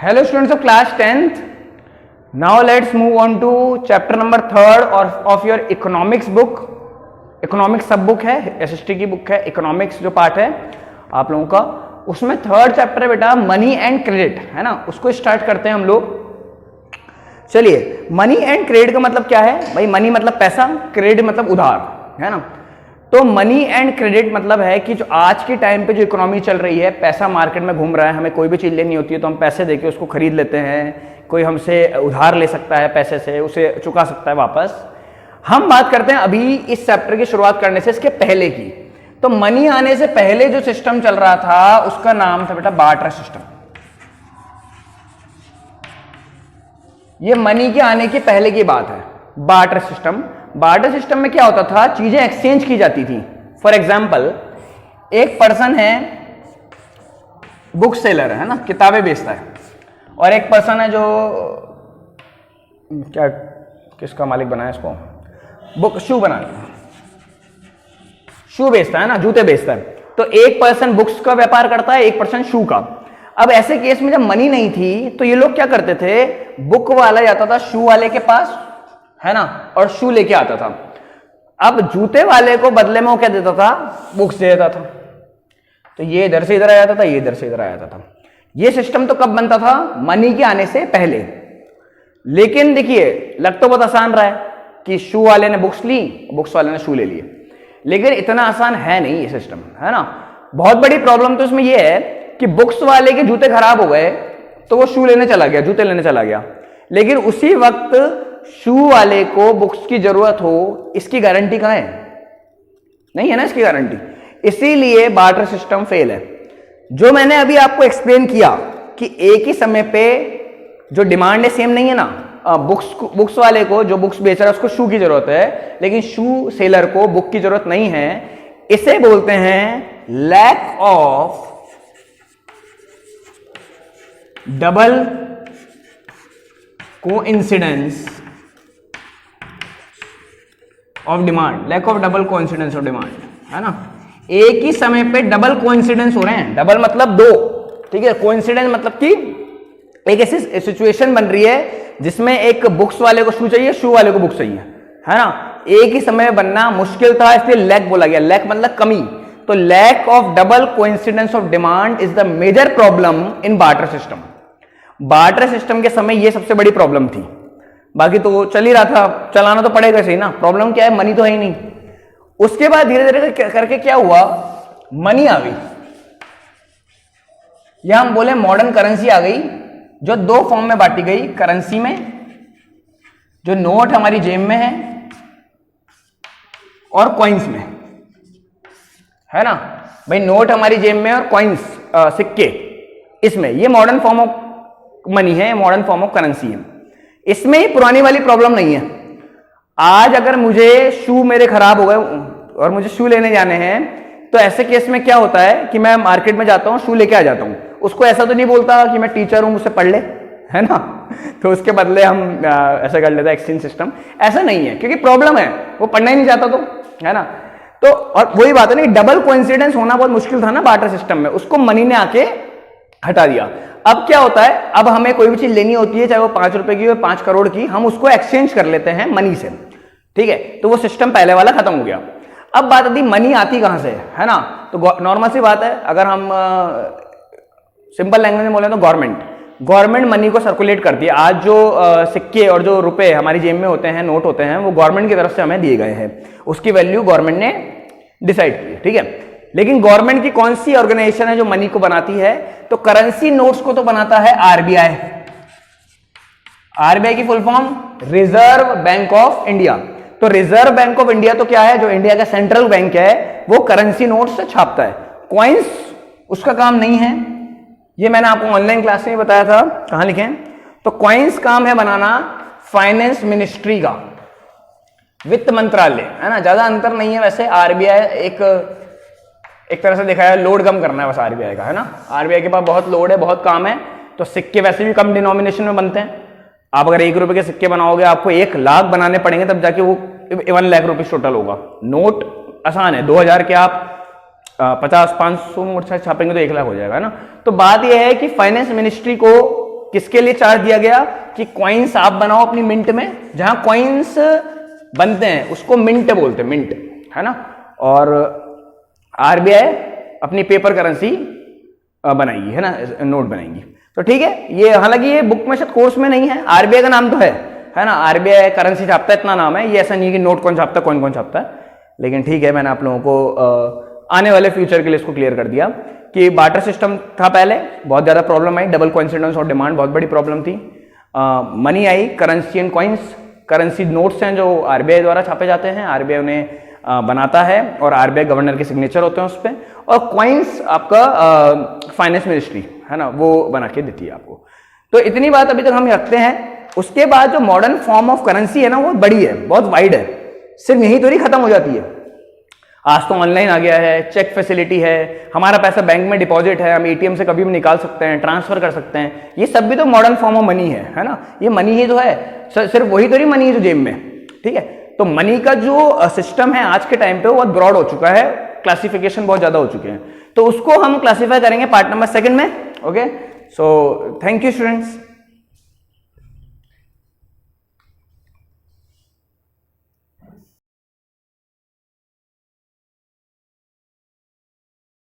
Hello students of class 10th. Now let's move on to chapter number 3rd of your economics book. Economics सब book है, SST की book है. Economics जो part है आप लोगों का, उसमें 3rd चैप्टर है बेटा मनी एंड क्रेडिट, है ना. उसको स्टार्ट करते हैं हम लोग. चलिए, मनी एंड क्रेडिट का मतलब क्या है भाई? मनी मतलब पैसा, क्रेडिट मतलब उधार, है ना. तो मनी एंड क्रेडिट मतलब है कि जो आज के टाइम पे जो इकोनॉमी चल रही है, पैसा मार्केट में घूम रहा है, हमें कोई भी चीज़ लेनी होती है तो हम पैसे देके उसको खरीद लेते हैं. कोई हमसे उधार ले सकता है पैसे से, उसे चुका सकता है वापस. हम बात करते हैं अभी इस चैप्टर की शुरुआत करने से इसके पहले की. तो मनी आने से पहले जो सिस्टम चल रहा था उसका नाम था बेटा बार्टर सिस्टम. ये मनी के आने के पहले की बात है, बार्टर सिस्टम. बार्टर सिस्टम में क्या होता था? चीजें एक्सचेंज की जाती थी. फॉर एग्जाम्पल, एक पर्सन है बुक सेलर, है ना, किताबें बेचता है, और एक पर्सन है जो क्या किसका मालिक बना है इसको, बुक शू बना, शू बेचता है ना, जूते बेचता है. तो एक पर्सन बुक्स का व्यापार करता है, एक पर्सन शू का. अब ऐसे केस में जब मनी नहीं थी तो ये लोग क्या करते थे, बुक वाला जाता था शू वाले के पास, है ना, और शू लेके आता था. अब जूते वाले को बदले में वो क्या देता था? बुक्स दे देता था. तो ये इधर से इधर आ जाता था, ये इधर से इधर आ जाता था. ये सिस्टम तो कब बनता था? मनी के आने से पहले. लेकिन देखिए, लग तो बहुत आसान रहा है कि शू वाले ने बुक्स ली, बुक्स वाले ने शू ले लिए, लेकिन इतना आसान है नहीं ये सिस्टम, है ना. बहुत बड़ी प्रॉब्लम तो इसमें यह है कि बुक्स वाले के जूते खराब हो गए तो वो शू लेने चला गया, जूते लेने चला गया, लेकिन उसी वक्त शू वाले को बुक्स की जरूरत हो, इसकी गारंटी कहां है? नहीं है ना इसकी गारंटी. इसीलिए बार्टर सिस्टम फेल है. जो मैंने अभी आपको एक्सप्लेन किया कि एक ही समय पे जो डिमांड है सेम नहीं है ना. बुक्स वाले को, जो बुक्स बेच रहा है, उसको शू की जरूरत है, लेकिन शू सेलर को बुक की जरूरत नहीं है. इसे बोलते हैं lack of double coincidence of demand. Lack of double coincidence of demand, है ना. एक ही समय पे डबल कोइंसिडेंस हो रहे हैं. डबल मतलब दो, ठीक है. कोइंसिडेंस मतलब कि एक ऐसी सिचुएशन बन रही है जिसमें एक बुक्स वाले को शू चाहिए, शू वाले को बुक चाहिए, है ना. एक ही समय बनना मुश्किल था, इसलिए लैक बोला गया. लैक मतलब कमी. तो lack of double coincidence of demand is the major problem in barter system. Barter system के समय ये सबसे बड़ी प्रॉब्लम थी. बाकी तो चल ही रहा था, चलाना तो पड़ेगा सही ना. प्रॉब्लम क्या है? मनी तो है ही नहीं. उसके बाद धीरे धीरे करके क्या हुआ, मनी आ गई, या हम बोले मॉडर्न करेंसी आ गई, जो दो फॉर्म में बांटी गई. करेंसी में, जो नोट हमारी जेब में है, और कॉइन्स में, है ना भाई. नोट हमारी जेब में और कॉइन्स, सिक्के, इसमें. ये मॉडर्न फॉर्म ऑफ मनी है, मॉडर्न फॉर्म ऑफ करेंसी है. इसमें ही पुरानी वाली प्रॉब्लम नहीं है. आज अगर मुझे शू मेरे खराब हो गए और मुझे शू लेने जाने हैं, तो ऐसे केस में क्या होता है कि मैं मार्केट में जाता हूं, शू लेके आ जाता हूं. उसको ऐसा तो नहीं बोलता कि मैं टीचर हूं, मुझसे पढ़ ले, है ना. तो उसके बदले हम ऐसा कर लेते हैं एक्सचेंज सिस्टम. ऐसा नहीं है, क्योंकि प्रॉब्लम है, वो पढ़ना ही नहीं चाहता, तो है ना. तो और वही बात है ना, डबल कोइंसिडेंस होना बहुत मुश्किल था ना बार्टर सिस्टम में, उसको मनी ने आके हटा दिया. अब क्या होता है, अब हमें कोई भी चीज लेनी होती है, चाहे वो 5 रुपए की हो, 5 करोड़ की, हम उसको एक्सचेंज कर लेते हैं मनी से, ठीक है. तो वो सिस्टम पहले वाला खत्म हो गया. अब बात आती मनी आती कहां से, है ना. तो नॉर्मल सी बात है, अगर हम सिंपल लैंग्वेज में बोले तो गवर्नमेंट मनी को सर्कुलेट करती है. आज जो सिक्के और जो रुपए हमारी जेब में होते हैं, नोट होते हैं, वो गवर्नमेंट की तरफ से हमें दिए गए हैं. उसकी वैल्यू गवर्नमेंट ने डिसाइड की है, ठीक है. लेकिन गवर्नमेंट की कौन सी ऑर्गेनाइजेशन है जो मनी को बनाती है? तो करेंसी नोट्स को तो बनाता है आरबीआई. आरबीआई की full form reserve bank of India. तो रिजर्व बैंक ऑफ इंडिया तो क्या है? जो इंडिया का सेंट्रल बैंक है, वो करेंसी नोट्स से छापता है. कॉइन्स उसका काम नहीं है. ये मैंने आपको ऑनलाइन क्लास में बताया था. कहां लिखे? तो कॉइन्स काम है बनाना फाइनेंस मिनिस्ट्री का, वित्त मंत्रालय, है ना. ज्यादा अंतर नहीं है वैसे. आरबीआई एक तरह से देखा है लोड कम करना है बस आरबीआई का, है ना. आरबीआई के पास बहुत लोड है, बहुत काम है. तो सिक्के वैसे भी कम डिनोमिनेशन में बनते हैं. आप अगर 1 रुपए के सिक्के बनाओगे, आपको 1 लाख बनाने पड़ेंगे, तब जाके वो 1 लाख रुपीज टोटल होगा. नोट आसान है, 2000 के आप 50-500 नोट छापेंगे तो 1 लाख हो जाएगा, है ना. तो बात यह है कि फाइनेंस मिनिस्ट्री को किसके लिए चार्ज दिया गया कि कॉइन्स आप बनाओ अपनी मिंट में, जहां कॉइन्स बनते हैं उसको मिंट बोलते हैं, मिंट, है ना। और आरबीआई अपनी पेपर करेंसी बनाएगी, है ना, नोट बनाएंगी। तो ठीक है, ये हालांकि ये बुक में शायद कोर्स में नहीं है, आरबीआई का नाम तो है ना, आरबीआई करेंसी छापता है, इतना नाम है। ये ऐसा नहीं है कि नोट कौन छापता है, कौन छापता है, लेकिन ठीक है, मैंने आप लोगों को आने वाले फ्यूचर के लिए इसको क्लियर कर दिया कि बार्टर सिस्टम था पहले, बहुत ज्यादा प्रॉब्लम आई, डबल कोइंसिडेंस और डिमांड बहुत बड़ी प्रॉब्लम थी। Money I, currency and coins, currency notes हैं जो आरबीआई द्वारा छापे जाते हैं, आरबीआई उन्हें बनाता है और आरबीआई गवर्नर के सिग्नेचर होते हैं उस पर, और कॉइन्स आपका फाइनेंस मिनिस्ट्री, है ना, वो बना के देती है आपको। तो इतनी बात अभी तक हम रखते हैं। उसके बाद जो मॉडर्न फॉर्म ऑफ करेंसी है ना, वो बड़ी है, बहुत वाइड है, सिर्फ यही थोड़ी खत्म हो जाती है। आज तो ऑनलाइन आ गया है, चेक फैसिलिटी है, हमारा पैसा बैंक में डिपॉजिट है, हम एटीएम से कभी भी निकाल सकते हैं, ट्रांसफर कर सकते हैं, ये सब भी तो मॉडर्न फॉर्म ऑफ मनी है ना। ये मनी ही जो है, सिर्फ वही तो नहीं मनी है जो जेब में, ठीक है। तो मनी का जो सिस्टम है आज के टाइम पे वो बहुत ब्रॉड हो चुका है, क्लासिफिकेशन बहुत ज्यादा हो चुके हैं, तो उसको हम क्लासीफाई करेंगे पार्ट नंबर 2 में। Okay, so thank you students.